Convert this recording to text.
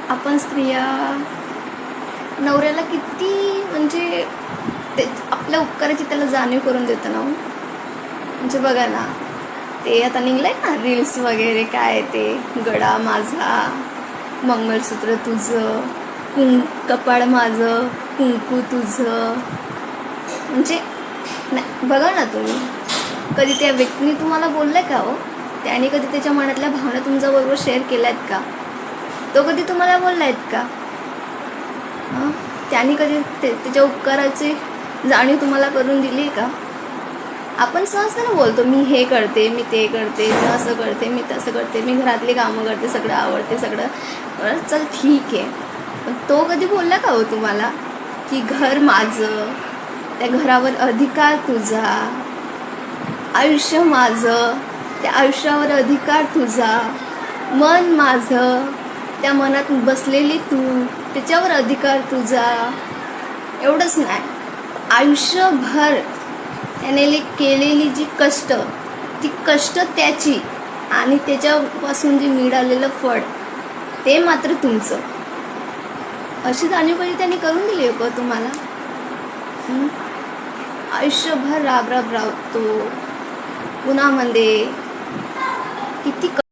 आपण स्त्रिया नवऱ्याला किती म्हणजे ते आपल्या उपकाराची त्याला जाणीव करून देतो ना. म्हणजे बघा ना, ते आता निघलंय ना रील्स वगैरे, काय ते गळा माझा, मंगळसूत्र तुझं, कपाळ माझं, कुंकू तुझं. म्हणजे नाही, बघा ना तुम्ही, कधी त्या व्यक्तीने तुम्हाला बोललंय का हो? त्याने कधी त्याच्या मनातल्या भावना तुमच्याबरोबर शेअर केल्या आहेत का? तो कधी तुम्हाला बोलला आहेत का? त्याने कधी त्याच्या उपकाराची जाणीव तुम्हाला करून दिली आहे का? आपण सहजतेने बोलतो, मी हे करते, मी ते करते, मी असं करते, मी तसं करते, मी घरातली कामं करते, सगळं आवडते, सगळं चल ठीक आहे. पण तो कधी बोलला का हो तुम्हाला की घर माझं, त्या घरावर अधिकार तुझा, आयुष्य माझं, त्या आयुष्यावर अधिकार तुझा, मन माझं, त्या मनात बसलेली तू, त्याच्यावर अधिकार तुझा. एवढंच नाही, आयुष्यभर त्याने केलेली जी कष्ट, ती कष्ट त्याची आणि त्याच्यापासून जे मिळालेलं फळ ते मात्र तुमचं. अशी जाणीव कधी त्यांनी करून दिली का तुम्हाला? आयुष्यभर राब राबतो उन्हामध्ये, किती